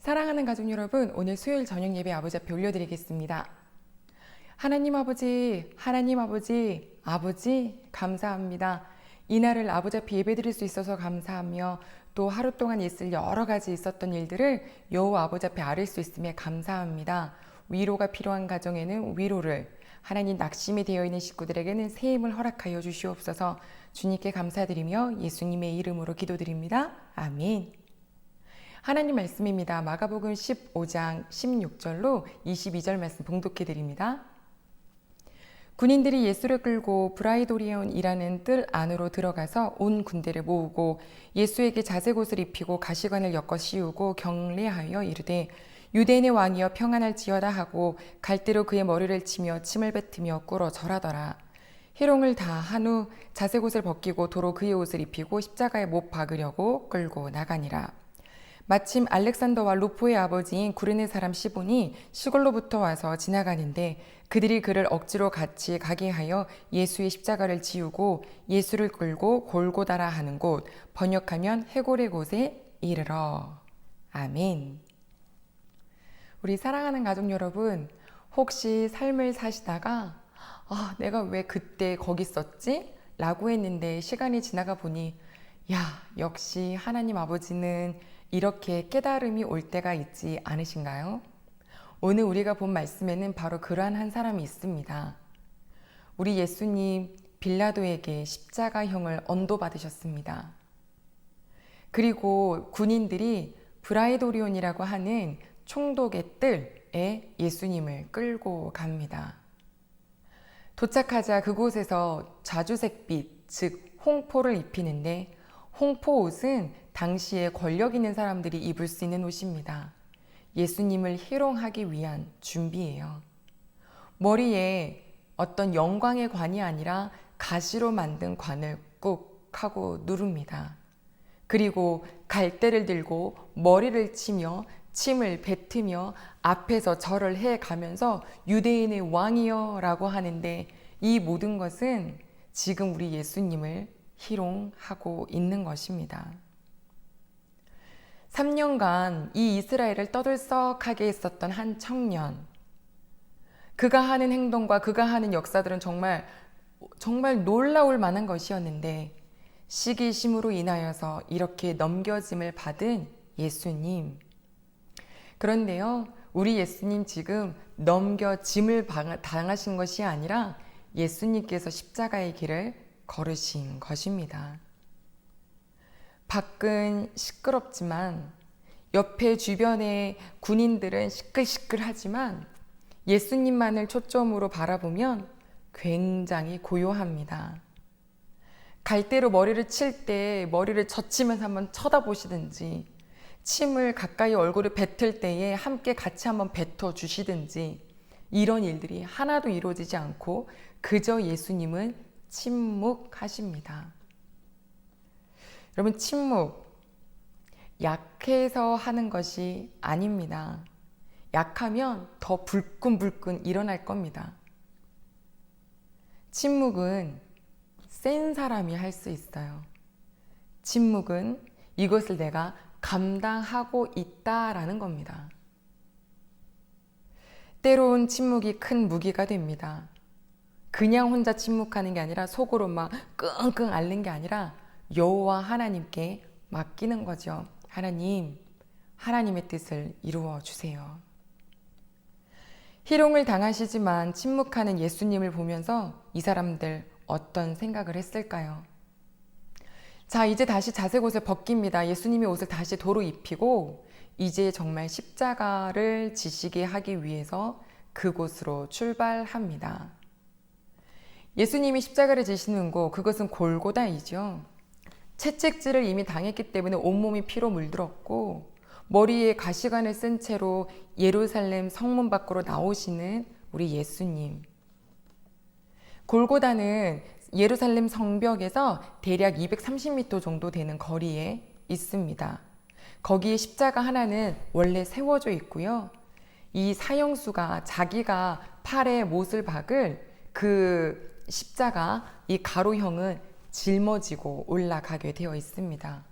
사랑하는 가족 여러분, 오늘 수요일 저녁 예배 아버지 앞에 올려드리겠습니다. 하나님 아버지, 하나님 아버지, 아버지 감사합니다. 이날을 아버지 앞에 예배드릴 수 있어서 감사하며 또 하루 동안 있을 여러 가지 있었던 일들을 여호와 아버지 앞에 아뢰 수 있음에 감사합니다. 위로가 필요한 가정에는 위로를, 하나님 낙심이 되어 있는 식구들에게는 새 힘을 허락하여 주시옵소서. 주님께 감사드리며 예수님의 이름으로 기도드립니다. 아멘. 하나님 말씀입니다. 마가복음 15장 16절로 22절 말씀 봉독해 드립니다. 군인들이 예수를 끌고 브라이도리온이라는 뜰 안으로 들어가서 온 군대를 모으고 예수에게 자색옷을 입히고 가시관을 엮어 씌우고 경례하여 이르되 유대인의 왕이여 평안할지어다 하고 갈대로 그의 머리를 치며 침을 뱉으며 꿇어 절하더라. 희롱을 다 한 후 자색옷을 벗기고 도로 그의 옷을 입히고 십자가에 못 박으려고 끌고 나가니라. 마침 알렉산더와 루포의 아버지인 구르네 사람 시몬이 시골로부터 와서 지나가는데 그들이 그를 억지로 같이 가게 하여 예수의 십자가를 지우고 예수를 끌고 골고다라 하는 곳, 번역하면 해골의 곳에 이르러. 아멘. 우리 사랑하는 가족 여러분, 혹시 삶을 사시다가 내가 왜 그때 거기 있었지? 라고 했는데 시간이 지나가 보니 역시 하나님 아버지는 이렇게 깨달음이 올 때가 있지 않으신가요? 오늘 우리가 본 말씀에는 바로 그러한 한 사람이 있습니다. 우리 예수님 빌라도에게 십자가형을 언도받으셨습니다. 그리고 군인들이 브라이도리온이라고 하는 총독의 뜰에 예수님을 끌고 갑니다. 도착하자 그곳에서 자주색빛, 즉 홍포를 입히는데 홍포 옷은 당시에 권력 있는 사람들이 입을 수 있는 옷입니다. 예수님을 희롱하기 위한 준비예요. 머리에 어떤 영광의 관이 아니라 가시로 만든 관을 꾹 하고 누릅니다. 그리고 갈대를 들고 머리를 치며 침을 뱉으며 앞에서 절을 해가면서 유대인의 왕이여 라고 하는데 이 모든 것은 지금 우리 예수님을 희롱하고 있는 것입니다. 3년간 이 이스라엘을 떠들썩하게 했었던 한 청년, 그가 하는 행동과 그가 하는 역사들은 정말 놀라울 만한 것이었는데 시기심으로 인하여서 이렇게 넘겨짐을 받은 예수님. 그런데요, 우리 예수님 지금 넘겨짐을 당하신 것이 아니라 예수님께서 십자가의 길을 걸으신 것입니다. 밖은 시끄럽지만 옆에 주변의 군인들은 시끌시끌하지만 예수님만을 초점으로 바라보면 굉장히 고요합니다. 갈대로 머리를 칠 때 머리를 젖히면서 한번 쳐다보시든지 침을 가까이 얼굴을 뱉을 때에 함께 같이 한번 뱉어 주시든지 이런 일들이 하나도 이루어지지 않고 그저 예수님은 침묵하십니다. 여러분, 침묵, 약해서 하는 것이 아닙니다. 약하면 더 불끈불끈 일어날 겁니다. 침묵은 센 사람이 할 수 있어요. 침묵은 이것을 내가 감당하고 있다라는 겁니다. 때로는 침묵이 큰 무기가 됩니다. 그냥 혼자 침묵하는 게 아니라 속으로 막 끙끙 앓는 게 아니라 여호와 하나님께 맡기는 거죠. 하나님, 하나님의 뜻을 이루어 주세요. 희롱을 당하시지만 침묵하는 예수님을 보면서 이 사람들 어떤 생각을 했을까요? 자, 이제 다시 자색옷을 벗깁니다. 예수님의 옷을 다시 도로 입히고 이제 정말 십자가를 지시게 하기 위해서 그곳으로 출발합니다. 예수님이 십자가를 지시는 곳, 그것은 골고다이죠. 채찍질을 이미 당했기 때문에 온몸이 피로 물들었고 머리에 가시관을 쓴 채로 예루살렘 성문 밖으로 나오시는 우리 예수님. 골고다는 예루살렘 성벽에서 대략 230m 정도 되는 거리에 있습니다. 거기에 십자가 하나는 원래 세워져 있고요. 이 사형수가 자기가 팔에 못을 박을 그 십자가, 이 가로형은 짊어지고 올라가게 되어 있습니다.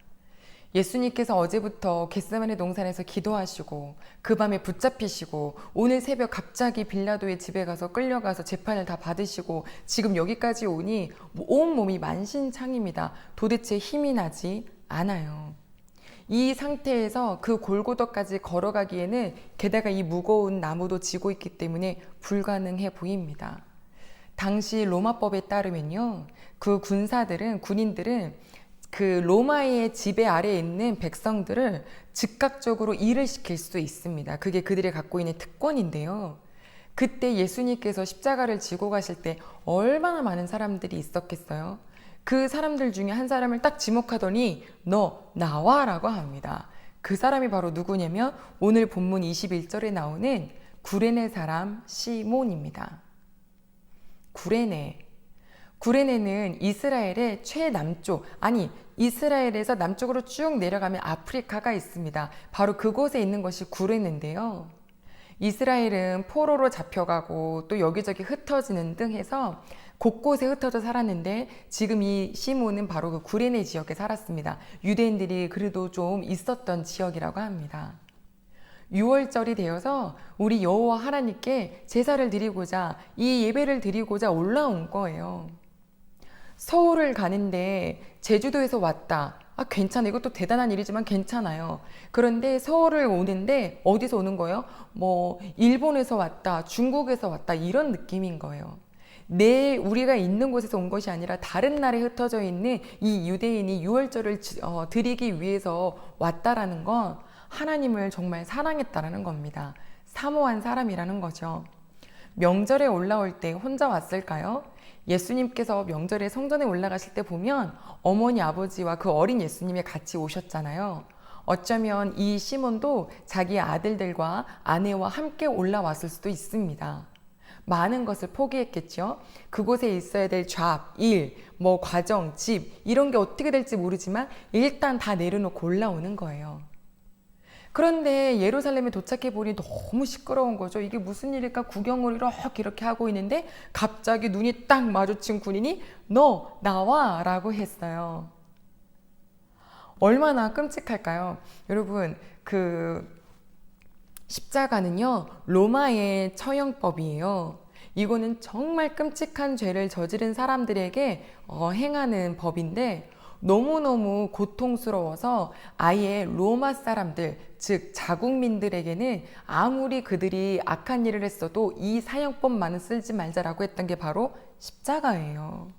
예수님께서 어제부터 겟세마네 동산에서 기도하시고 그 밤에 붙잡히시고 오늘 새벽 갑자기 빌라도의 집에 가서 끌려가서 재판을 다 받으시고 지금 여기까지 오니 온몸이 만신창이입니다. 도대체 힘이 나지 않아요. 이 상태에서 그 골고다까지 걸어가기에는 게다가 이 무거운 나무도 지고 있기 때문에 불가능해 보입니다. 당시 로마법에 따르면요, 그 군인들은 그 로마의 지배 아래에 있는 백성들을 즉각적으로 일을 시킬 수 있습니다. 그게 그들이 갖고 있는 특권인데요. 그때 예수님께서 십자가를 지고 가실 때 얼마나 많은 사람들이 있었겠어요? 그 사람들 중에 한 사람을 딱 지목하더니 너 나와라고 합니다. 그 사람이 바로 누구냐면 오늘 본문 21절에 나오는 구레네 사람 시몬입니다. 구레네는 이스라엘의 최남쪽, 아니 이스라엘에서 남쪽으로 쭉 내려가면 아프리카가 있습니다. 바로 그곳에 있는 것이 구레네인데요. 이스라엘은 포로로 잡혀가고 또 여기저기 흩어지는 등 해서 곳곳에 흩어져 살았는데 지금 이 시몬은 바로 그 구레네 지역에 살았습니다. 유대인들이 그래도 좀 있었던 지역이라고 합니다. 6월절이 되어서 우리 여호와 하나님께 제사를 드리고자 이 예배를 드리고자 올라온 거예요. 서울을 가는데 제주도에서 왔다. 괜찮아. 이것도 대단한 일이지만 괜찮아요. 그런데 서울을 오는데 어디서 오는 거예요? 일본에서 왔다, 중국에서 왔다 이런 느낌인 거예요. 우리가 있는 곳에서 온 것이 아니라 다른 나라에 흩어져 있는 이 유대인이 유월절을 드리기 위해서 왔다라는 건 하나님을 정말 사랑했다라는 겁니다. 사모한 사람이라는 거죠. 명절에 올라올 때 혼자 왔을까요? 예수님께서 명절에 성전에 올라가실 때 보면 어머니 아버지와 그 어린 예수님이 같이 오셨잖아요. 어쩌면 이 시몬도 자기 아들들과 아내와 함께 올라왔을 수도 있습니다. 많은 것을 포기했겠죠. 그곳에 있어야 될 잡, 일, 과정, 집 이런 게 어떻게 될지 모르지만 일단 다 내려놓고 올라오는 거예요. 그런데 예루살렘에 도착해 보니 너무 시끄러운 거죠. 이게 무슨 일일까 구경을 이렇게 하고 있는데 갑자기 눈이 딱 마주친 군인이 너 나와 라고 했어요. 얼마나 끔찍할까요? 여러분, 그 십자가는요 로마의 처형법이에요. 이거는 정말 끔찍한 죄를 저지른 사람들에게 행하는 법인데 너무너무 고통스러워서 아예 로마 사람들, 즉 자국민들에게는 아무리 그들이 악한 일을 했어도 이 사형법만은 쓰지 말자라고 했던 게 바로 십자가예요.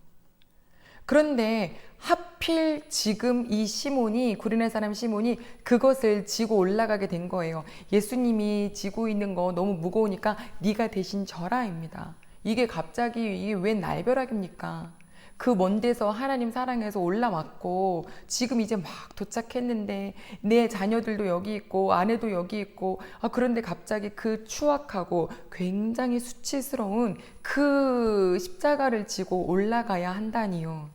그런데 하필 지금 이 구레네 사람 시몬이 그것을 지고 올라가게 된 거예요. 예수님이 지고 있는 거 너무 무거우니까 네가 대신 져라입니다. 이게 갑자기 웬 날벼락입니까? 그 먼 데서 하나님 사랑해서 올라왔고 지금 이제 막 도착했는데 내 자녀들도 여기 있고 아내도 여기 있고 그런데 갑자기 그 추악하고 굉장히 수치스러운 그 십자가를 지고 올라가야 한다니요.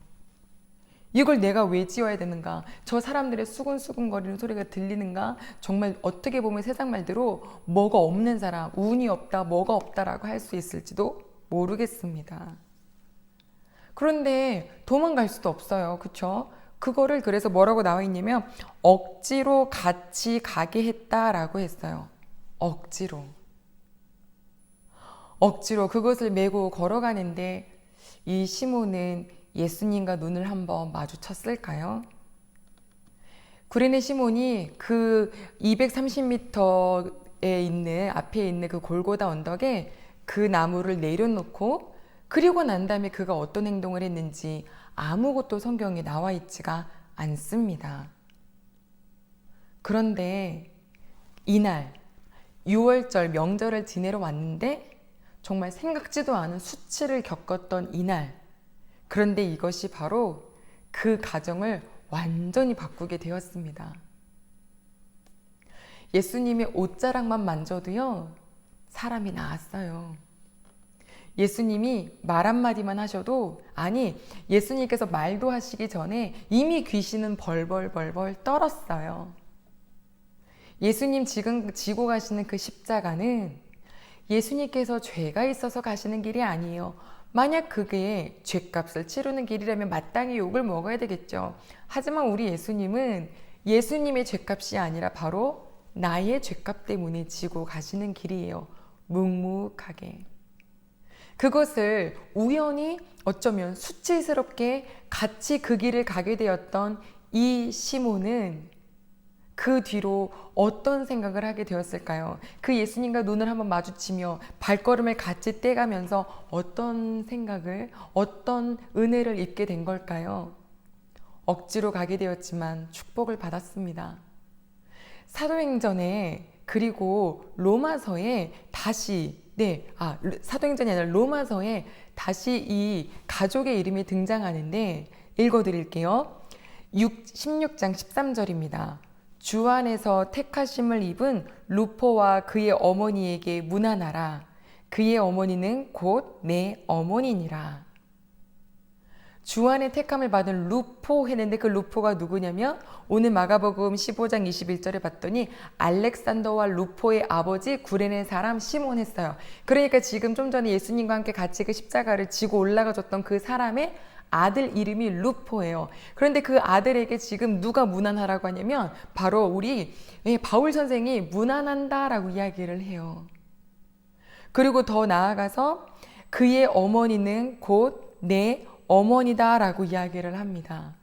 이걸 내가 왜 지어야 되는가? 저 사람들의 수근수근거리는 소리가 들리는가? 정말 어떻게 보면 세상 말대로 뭐가 없는 사람, 운이 없다, 뭐가 없다라고 할 수 있을지도 모르겠습니다. 그런데 도망갈 수도 없어요. 그쵸? 그거를 그래서 뭐라고 나와 있냐면 억지로 같이 가게 했다라고 했어요. 억지로 그것을 메고 걸어가는데 이 시몬은 예수님과 눈을 한번 마주쳤을까요? 구레네 시몬이 그 230m에 있는 앞에 있는 그 골고다 언덕에 그 나무를 내려놓고 그리고 난 다음에 그가 어떤 행동을 했는지 아무것도 성경에 나와 있지가 않습니다. 그런데 이날 6월절 명절을 지내러 왔는데 정말 생각지도 않은 수치를 겪었던 이날, 그런데 이것이 바로 그 가정을 완전히 바꾸게 되었습니다. 예수님의 옷자락만 만져도요 사람이 나았어요. 예수님이 말 한마디만 하셔도, 아니 예수님께서 말도 하시기 전에 이미 귀신은 벌벌 떨었어요. 예수님 지금 지고 가시는 그 십자가는 예수님께서 죄가 있어서 가시는 길이 아니에요. 만약 그게 죄값을 치르는 길이라면 마땅히 욕을 먹어야 되겠죠. 하지만 우리 예수님은 예수님의 죄값이 아니라 바로 나의 죄값 때문에 지고 가시는 길이에요. 묵묵하게. 그것을 우연히 어쩌면 수치스럽게 같이 그 길을 가게 되었던 이 시몬은 그 뒤로 어떤 생각을 하게 되었을까요? 그 예수님과 눈을 한번 마주치며 발걸음을 같이 떼가면서 어떤 생각을, 어떤 은혜를 입게 된 걸까요? 억지로 가게 되었지만 축복을 받았습니다. 사도행전에 그리고 로마서에 다시 사도행전이 아니라 로마서에 다시 이 가족의 이름이 등장하는데 읽어드릴게요. 16장 13절입니다. 주 안에서 택하심을 입은 루포와 그의 어머니에게 문안하라. 그의 어머니는 곧 내 어머니니라. 주 안에 택함을 받은 루포 했는데 그 루포가 누구냐면 오늘 마가복음 15장 21절에 봤더니 알렉산더와 루포의 아버지 구레네 사람 시몬 했어요. 그러니까 지금 좀 전에 예수님과 함께 같이 그 십자가를 지고 올라가줬던 그 사람의 아들 이름이 루포예요. 그런데 그 아들에게 지금 누가 문안하라고 하냐면 바로 우리 바울 선생이 문안한다라고 이야기를 해요. 그리고 더 나아가서 그의 어머니는 곧 내 어머니다라고 이야기를 합니다.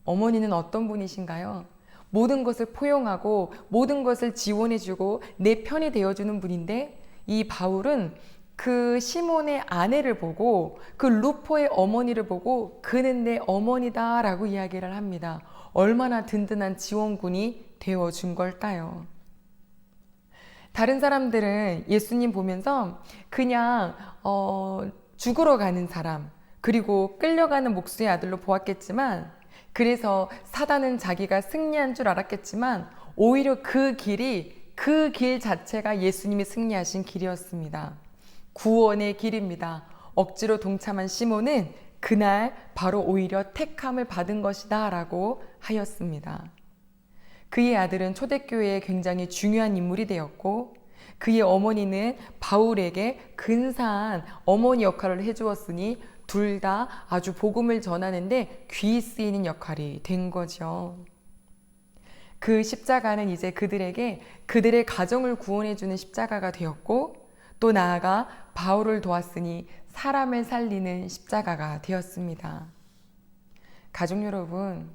어머니는 어떤 분이신가요? 모든 것을 포용하고 모든 것을 지원해주고 내 편이 되어주는 분인데 이 바울은 그 시몬의 아내를 보고 그 루포의 어머니를 보고 그는 내 어머니다 라고 이야기를 합니다. 얼마나 든든한 지원군이 되어준 걸까요? 다른 사람들은 예수님 보면서 그냥 죽으러 가는 사람 그리고 끌려가는 목수의 아들로 보았겠지만 그래서 사단은 자기가 승리한 줄 알았겠지만 오히려 그 길 자체가 예수님이 승리하신 길이었습니다. 구원의 길입니다. 억지로 동참한 시몬은 그날 바로 오히려 택함을 받은 것이다 라고 하였습니다. 그의 아들은 초대교회에 굉장히 중요한 인물이 되었고 그의 어머니는 바울에게 근사한 어머니 역할을 해주었으니 둘 다 아주 복음을 전하는데 귀 쓰이는 역할이 된 거죠. 그 십자가는 이제 그들에게 그들의 가정을 구원해주는 십자가가 되었고 또 나아가 바울을 도왔으니 사람을 살리는 십자가가 되었습니다. 가족 여러분,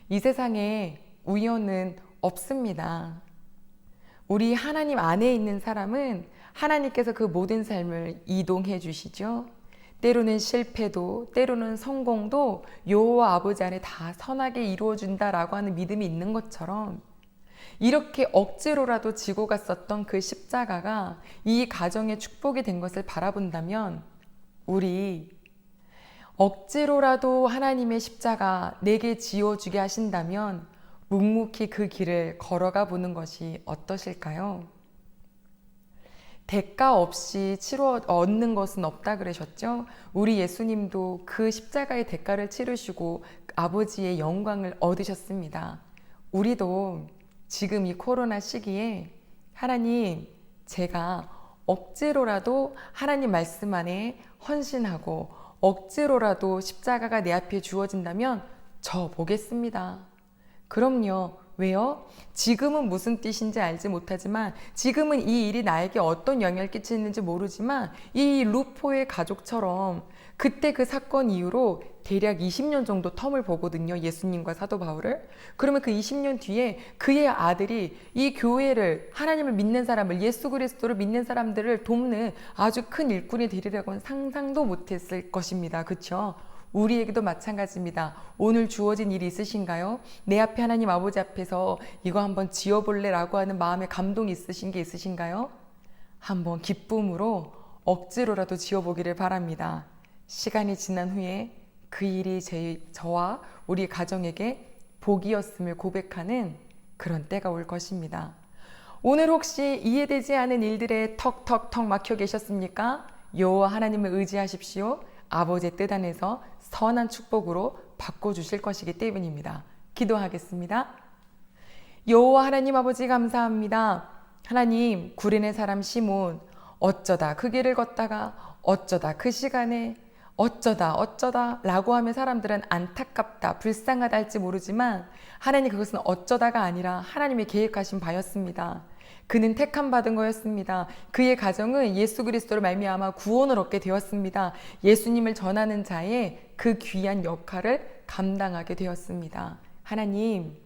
이 세상에 우연은 없습니다. 우리 하나님 안에 있는 사람은 하나님께서 그 모든 삶을 이동해 주시죠. 때로는 실패도 때로는 성공도 여호와 아버지 안에 다 선하게 이루어준다라고 하는 믿음이 있는 것처럼 이렇게 억지로라도 지고 갔었던 그 십자가가 이 가정의 축복이 된 것을 바라본다면 우리 억지로라도 하나님의 십자가 내게 지어주게 하신다면 묵묵히 그 길을 걸어가 보는 것이 어떠실까요? 대가 없이 얻는 것은 없다 그러셨죠? 우리 예수님도 그 십자가의 대가를 치르시고 아버지의 영광을 얻으셨습니다. 우리도 지금 이 코로나 시기에 하나님, 제가 억지로라도 하나님 말씀 안에 헌신하고 억지로라도 십자가가 내 앞에 주어진다면 저 보겠습니다. 그럼요. 왜요? 지금은 무슨 뜻인지 알지 못하지만 지금은 이 일이 나에게 어떤 영향을 끼치는지 모르지만 이 루포의 가족처럼 그때 그 사건 이후로 대략 20년 정도 텀을 보거든요. 예수님과 사도 바울을. 그러면 그 20년 뒤에 그의 아들이 이 교회를 하나님을 믿는 사람을 예수 그리스도를 믿는 사람들을 돕는 아주 큰 일꾼이 되리라고는 상상도 못했을 것입니다. 그렇죠? 우리에게도 마찬가지입니다. 오늘 주어진 일이 있으신가요? 내 앞에 하나님 아버지 앞에서 이거 한번 지어볼래 라고 하는 마음의 감동이 있으신 게 있으신가요? 한번 기쁨으로 억지로라도 지어보기를 바랍니다. 시간이 지난 후에 그 일이 저와 우리 가정에게 복이었음을 고백하는 그런 때가 올 것입니다. 오늘 혹시 이해되지 않은 일들에 턱턱턱 막혀 계셨습니까? 여호와 하나님을 의지하십시오. 아버지의 뜻 안에서 선한 축복으로 바꿔주실 것이기 때문입니다. 기도하겠습니다. 여호와 하나님 아버지 감사합니다. 하나님, 구레네 사람 시몬 어쩌다 그 길을 걷다가 어쩌다 그 시간에 어쩌다 라고 하면 사람들은 안타깝다, 불쌍하다 할지 모르지만 하나님 그것은 어쩌다가 아니라 하나님의 계획하신 바였습니다. 그는 택함 받은 거였습니다. 그의 가정은 예수 그리스도로 말미암아 구원을 얻게 되었습니다. 예수님을 전하는 자의 그 귀한 역할을 감당하게 되었습니다. 하나님,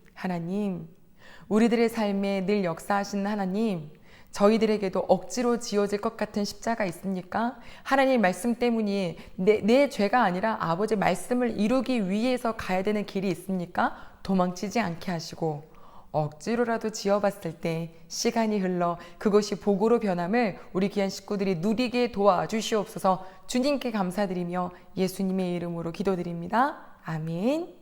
우리들의 삶에 늘 역사하시는 하나님, 저희들에게도 억지로 지어질 것 같은 십자가 있습니까? 하나님 말씀 때문이 내 죄가 아니라 아버지 말씀을 이루기 위해서 가야 되는 길이 있습니까? 도망치지 않게 하시고 억지로라도 지어봤을 때 시간이 흘러 그것이 복으로 변함을 우리 귀한 식구들이 누리게 도와주시옵소서. 주님께 감사드리며 예수님의 이름으로 기도드립니다. 아멘.